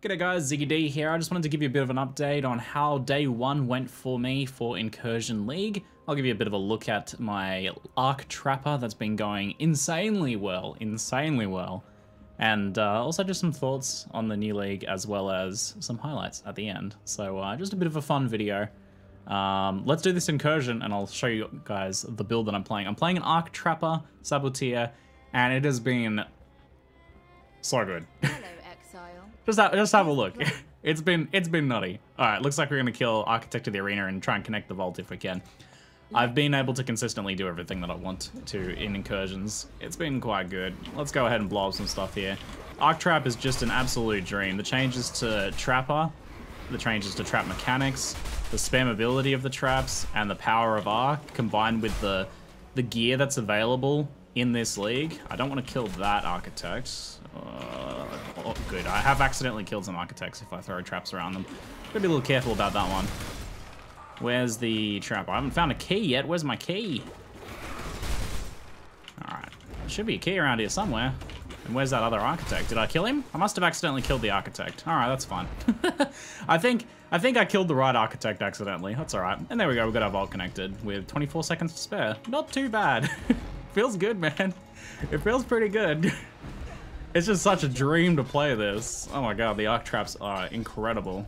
G'day guys, ZiggyD here. I just wanted to give you a bit of an update on how day one went for me for Incursion League. I'll give you a bit of a look at my Arc Trapper that's been going insanely well. And also just some thoughts on the new league as well as some highlights at the end. So just a bit of a fun video. Let's do this Incursion and I'll show you guys the build that I'm playing. I'm playing an Arc Trapper Saboteur and it has been so good. Hello, Exile. Just have a look. It's been nutty. All right, looks like we're gonna kill Architect of the Arena and try and connect the vault if we can. I've been able to consistently do everything that I want to in Incursions. It's been quite good. Let's go ahead and blow up some stuff here. Arc Trap is just an absolute dream. The changes to Trapper, the changes to trap mechanics, the spammability of the traps, and the power of Arc combined with the gear that's available in this league. I don't want to kill that Architect. Oh, good. I have accidentally killed some Architects if I throw traps around them. Gotta be a little careful about that one. Where's the trap? I haven't found a key yet. Where's my key? Alright. There should be a key around here somewhere. And where's that other Architect? Did I kill him? I must have accidentally killed the Architect. Alright, that's fine. I think I killed the right Architect accidentally. That's alright. And there we go. We've got our vault connected with 24 seconds to spare. Not too bad. Feels good, man. It feels pretty good. It's just such a dream to play this. Oh my god, the Arc Traps are incredible.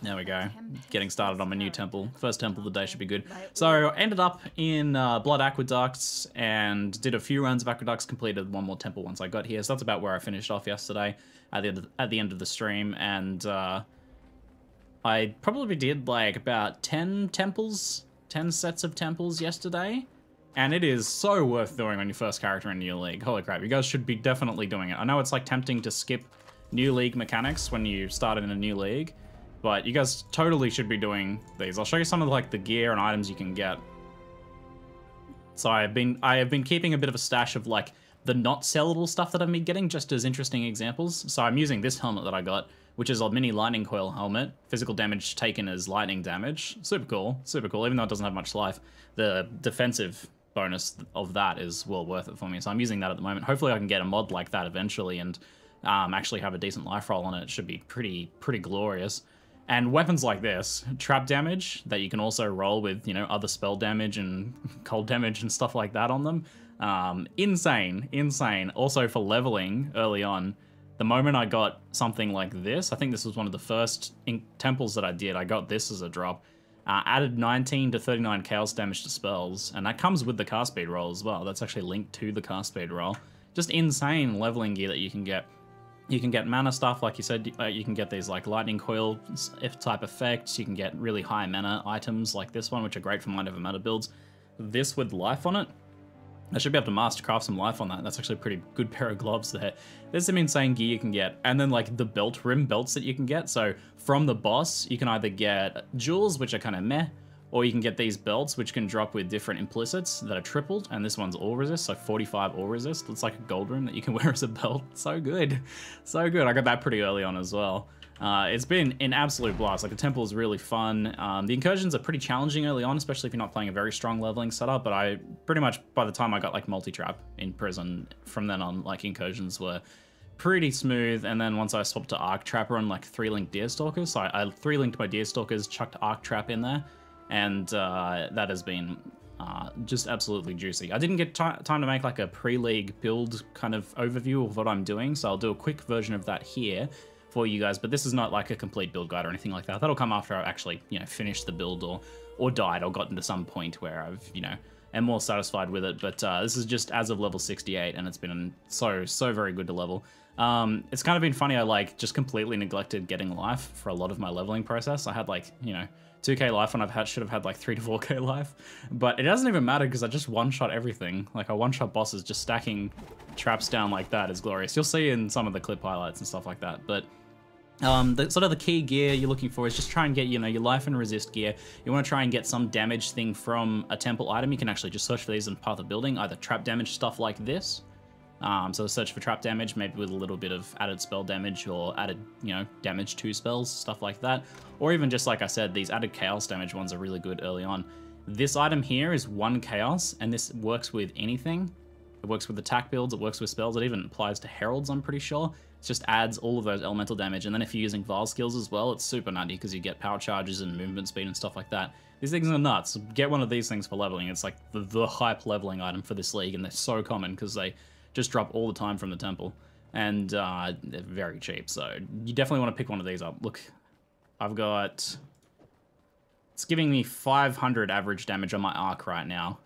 There we go. Getting started on my new temple. First temple of the day should be good. So, ended up in Blood Aqueducts and did a few runs of Aqueducts, completed one more temple once I got here. So that's about where I finished off yesterday at the end of the stream. And I probably did like about 10 temples, 10 sets of temples yesterday. And it is so worth doing on your first character in New League. Holy crap, you guys should be definitely doing it. I know it's like tempting to skip New League mechanics when you start in a new league, but you guys totally should be doing these. I'll show you some of like the gear and items you can get. So I have been keeping a bit of a stash of like the not sellable stuff that I've been getting just as interesting examples. So I'm using this helmet that I got, which is a mini lightning coil helmet. Physical damage taken as lightning damage. Super cool, even though it doesn't have much life. The defensive bonus of that is well worth it for me. So I'm using that at the moment. Hopefully I can get a mod like that eventually and actually have a decent life roll on it. It should be pretty glorious. And weapons like this, trap damage that you can also roll with, you know, other spell damage and cold damage and stuff like that on them. Insane. Also for leveling early on, the moment I got something like this, I think this was one of the first temples that I did, I got this as a drop. Added 19 to 39 chaos damage to spells, and that comes with the cast speed roll as well. That's actually linked to the cast speed roll. Just insane leveling gear that you can get. You can get mana stuff, like you said, you can get these like lightning coil type effects, you can get really high mana items like this one, which are great for mind over matter builds. This with life on it, I should be able to mastercraft some life on that. That's actually a pretty good pair of gloves there. There's some insane gear you can get. And then like the belt rim belts that you can get. So from the boss, you can either get jewels, which are kind of meh, or you can get these belts, which can drop with different implicits that are tripled. And this one's all resist, so 45 all resist. It's like a gold rim that you can wear as a belt. So good. So good. I got that pretty early on as well. It's been an absolute blast. Like the temple is really fun. The incursions are pretty challenging early on, especially if you're not playing a very strong leveling setup. But I pretty much, by the time I got like multi-trap in prison, from then on, like incursions were pretty smooth. And then once I swapped to Arc Trapper and like 3-link Deerstalkers, so I 3-linked my Deerstalkers, chucked Arc Trap in there, and that has been just absolutely juicy. I didn't get time to make like a pre-league build kind of overview of what I'm doing, so I'll do a quick version of that here for you guys, but this is not like a complete build guide or anything like that. That'll come after I've actually, you know, finished the build or died or gotten to some point where I've, you know, am more satisfied with it. But this is just as of level 68, and it's been so very good to level. It's kind of been funny, I like just completely neglected getting life for a lot of my leveling process. I had like, you know, 2k life when should have had like 3 to 4k life, but it doesn't even matter because I just one-shot everything. Like I one-shot bosses, just stacking traps down like that is glorious. You'll see in some of the clip highlights and stuff like that. But the key gear you're looking for is just try and get, you know, your life and resist gear. You want to try and get some damage thing from a temple item. You can actually just search for these in Path of Building, either trap damage stuff like this. So search for trap damage, maybe with a little bit of added spell damage or added, you know, damage to spells, stuff like that. Or even just like I said, these added chaos damage ones are really good early on. This item here is 1 chaos, and this works with anything. It works with attack builds, it works with spells, it even applies to heralds, I'm pretty sure. just adds all of those elemental damage. And then if you're using Vile skills as well, it's super nutty because you get power charges and movement speed and stuff like that. These things are nuts. Get one of these things for leveling. It's like the hype leveling item for this league, and they're so common because they just drop all the time from the temple. And they're very cheap, so you definitely want to pick one of these up. Look, I've got... It's giving me 500 average damage on my Arc right now.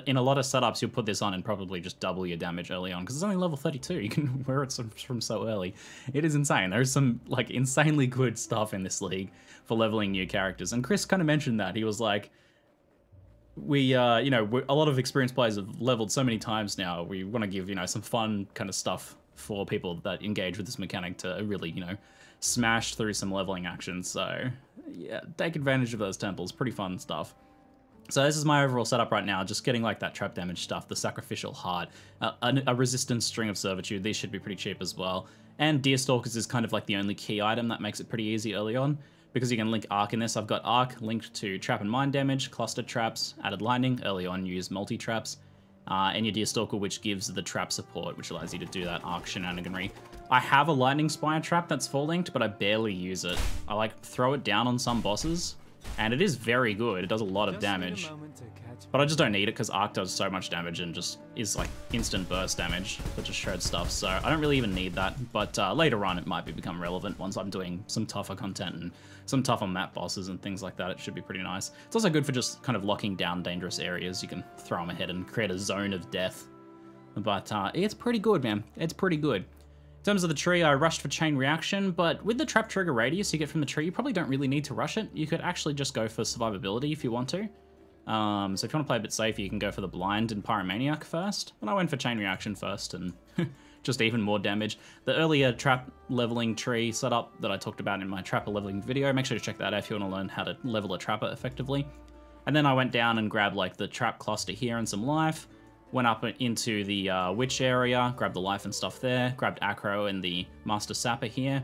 In a lot of setups, you'll put this on and probably just double your damage early on, because it's only level 32. You can wear it from so early. It is insane. There's some like insanely good stuff in this league for leveling new characters. And Chris kind of mentioned that. He was like, you know, a lot of experienced players have leveled so many times now. We want to give, you know, some fun kind of stuff for people that engage with this mechanic to really, you know, smash through some leveling actions. So yeah, take advantage of those temples. Pretty fun stuff. So this is my overall setup right now, just getting like that trap damage stuff, the sacrificial heart, a resistance string of servitude. These should be pretty cheap as well. And Deerstalkers is kind of like the only key item that makes it pretty easy early on, because you can link Arc in this. I've got Arc linked to trap and mine damage, clustered traps, added lightning. Early on, use multi-traps. And your Deerstalker, which gives the trap support, which allows you to do that Arc shenaniganry. I have a lightning spire trap that's full linked, but I barely use it. I like throw it down on some bosses, and it is very good. It does a lot of damage, but I just don't need it because Arc does so much damage and just is like instant burst damage that just shreds stuff. So I don't really even need that, but later on it might become relevant once I'm doing some tougher content and some tougher map bosses and things like that. It should be pretty nice. It's also good for just kind of locking down dangerous areas. You can throw them ahead and create a zone of death. But it's pretty good, man. It's pretty good. In terms of the tree, I rushed for chain reaction, but with the trap trigger radius you get from the tree, you probably don't really need to rush it. You could actually just go for survivability if you want to. So if you want to play a bit safer, you can go for the blind and pyromaniac first. And I went for chain reaction first, and just even more damage. The earlier trap leveling tree setup that I talked about in my trapper leveling video, make sure to check that out if you want to learn how to level a trapper effectively. And then I went down and grabbed like the trap cluster here and some life. Went up into the witch area, grabbed the life and stuff there, grabbed Acro and the Master Sapper here,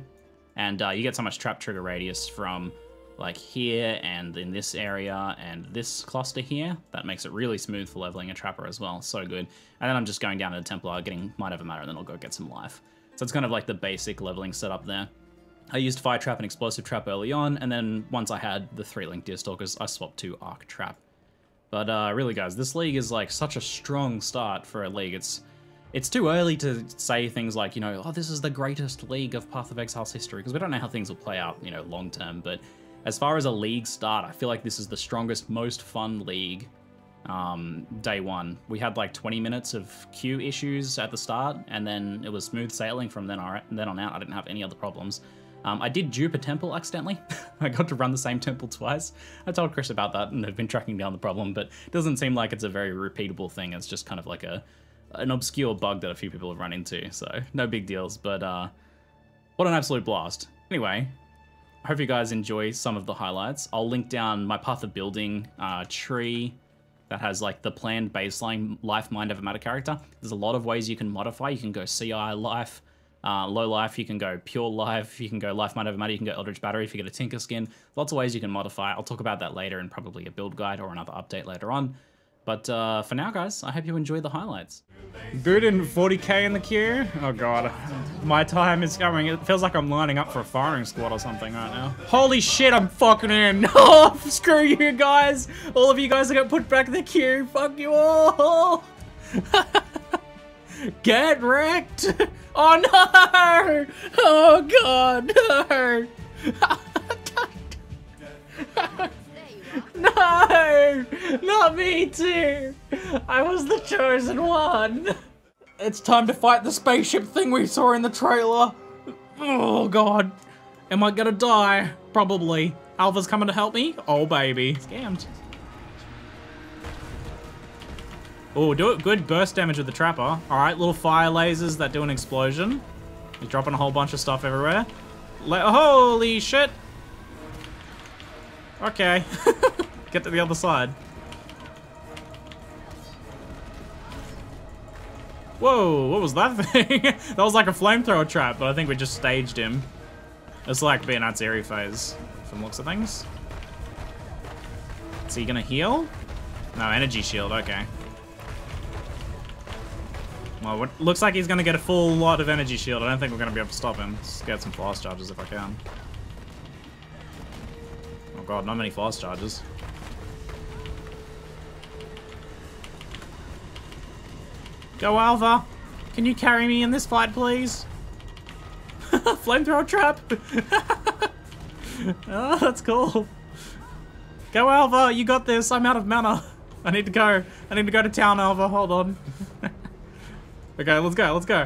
and you get so much trap trigger radius from like here and in this area and this cluster here. That makes it really smooth for leveling a trapper as well, so good. And then I'm just going down to the Templar, getting Might Over Matter, and then I'll go get some life. So it's kind of like the basic leveling setup there. I used Fire Trap and Explosive Trap early on, and then once I had the 3-link Deerstalkers, I swapped to Arc Trap. But really, guys, this league is like such a strong start for a league. It's too early to say things like, you know, oh, this is the greatest league of Path of Exile's history, because we don't know how things will play out, you know, long term. But as far as a league start, I feel like this is the strongest, most fun league. Day one, we had like 20 minutes of queue issues at the start, and then it was smooth sailing from then on out. I didn't have any other problems. I did dupe a temple accidentally. I got to run the same temple twice. I told Chris about that and they've been tracking down the problem, but it doesn't seem like it's a very repeatable thing. It's just kind of like an obscure bug that a few people have run into, so no big deals, but what an absolute blast. Anyway, I hope you guys enjoy some of the highlights. I'll link down my Path of Building tree that has like the planned baseline life, mind over matter character. There's a lot of ways you can modify. You can go CI life, low life, you can go pure life, you can go life, mind over matter, you can go Eldritch Battery if you get a Tinker skin. Lots of ways you can modify. I'll talk about that later in probably a build guide or another update later on. But for now, guys, I hope you enjoy the highlights. Good and 40k in the queue? Oh god, my time is coming. It feels like I'm lining up for a firing squad or something right now. Holy shit, I'm fucking in. Oh, screw you guys. All of you guys are gonna put back the queue. Fuck you all. Get wrecked. Oh no. Oh god, no. No, not me too. I was the chosen one. It's time to fight the spaceship thing we saw in the trailer. Oh god. Am I gonna die? Probably. Alpha's coming to help me? Oh baby. Scammed. Oh, do it good burst damage with the trapper. Alright, little fire lasers that do an explosion. He's dropping a whole bunch of stuff everywhere. Holy shit. Okay. Get to the other side. Whoa, what was that thing? That was like a flamethrower trap, but I think we just staged him. It's like being at Atzeri phase, from looks of things. Is he gonna heal? No, energy shield, okay. Well, it looks like he's going to get a full lot of energy shield. I don't think we're going to be able to stop him. Let's get some fast charges if I can. Oh god, not many fast charges. Go, Alva! Can you carry me in this fight, please? Flamethrower trap! Oh, that's cool. Go, Alva! You got this! I'm out of mana! I need to go. I need to go to town, Alva. Hold on. Okay, let's go, let's go.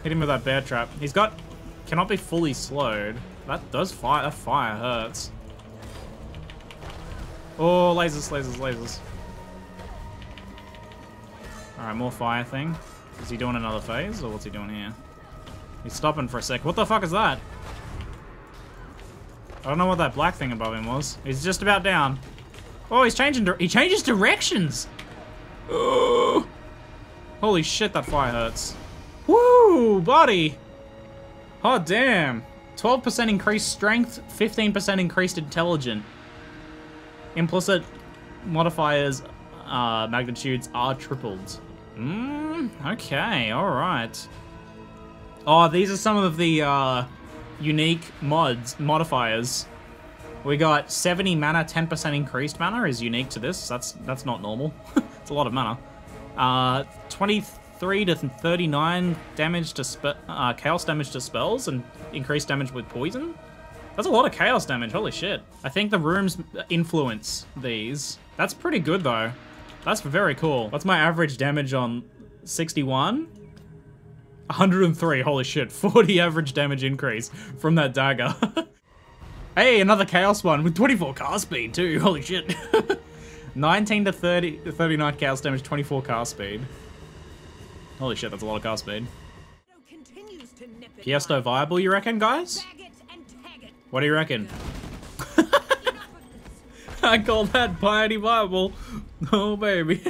Hit him with that bear trap. He's got... Cannot be fully slowed. That does fire. That fire hurts. Oh, lasers, lasers, lasers. Alright, more fire thing. Is he doing another phase, or what's he doing here? He's stopping for a sec. What the fuck is that? I don't know what that black thing above him was. He's just about down. Oh, he's changing. He changes directions. Oh. Holy shit, that fire hurts. Woo, buddy. Oh, damn. 12% increased strength, 15% increased intelligence. Implicit modifiers, magnitudes are tripled. Okay, alright. Oh, these are some of the unique modifiers. We got 70 mana, 10% increased mana is unique to this. That's not normal. It's a lot of mana. 23 to 39 damage to chaos damage to spells and increased damage with poison. That's a lot of chaos damage, holy shit. I think the rooms influence these. That's pretty good though. That's very cool. What's my average damage on 61? 103, holy shit. 40 average damage increase from that dagger. Hey, another chaos one with 24 cast speed too, holy shit. 19 to 39 chaos damage, 24 cast speed. Holy shit, that's a lot of cast speed. Piesto viable, you reckon, guys? What do you reckon? I call that piety viable. Oh, baby.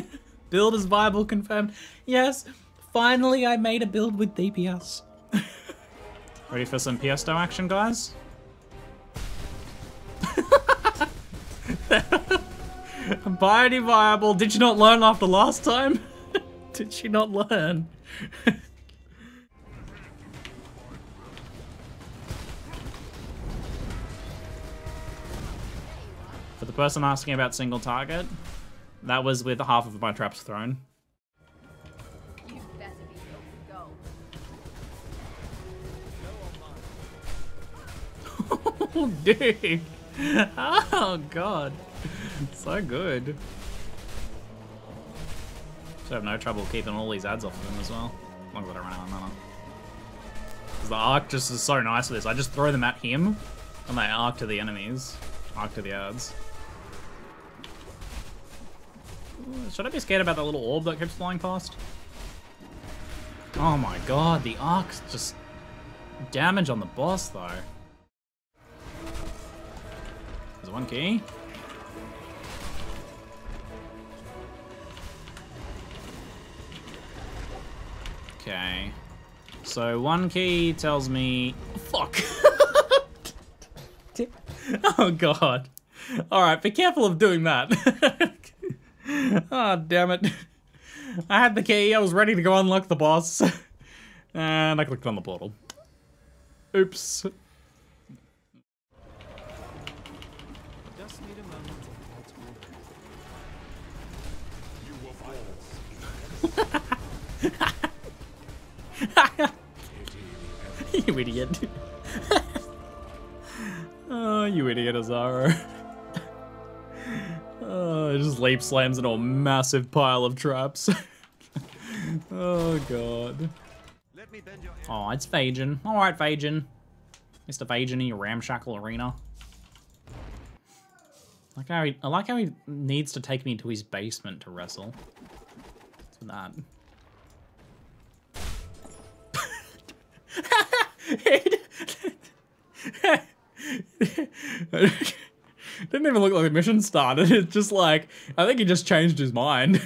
Build is viable confirmed. Yes, finally I made a build with DPS. Ready for some Piesto action, guys? Piety viable. Did you not learn after last time? Did she not learn? For the person asking about single target, that was with half of my traps thrown. Oh, dude. Oh, God. So good. Should have no trouble keeping all these ads off of them as well. As long as I don't run out of mana. Because the arc just is so nice with this. I just throw them at him, and they arc to the enemies. Arc to the ads. Should I be scared about that little orb that keeps flying past? Oh my god, the arc's just damage on the boss though. There's one key. Okay. So one key tells me... Fuck! Oh god. Alright, be careful of doing that. Oh, damn it. I had the key, I was ready to go unlock the boss. And I clicked on the portal. Oops. You idiot. Oh, you idiot, Azaro. Oh, it just leap slams into a massive pile of traps. Oh, God. Oh, it's Vajan. Alright, Vajan. Mr. Vajan in your ramshackle arena. I like how he needs to take me to his basement to wrestle. What's with that? Didn't even look like the mission started. It's just like, I think he just changed his mind.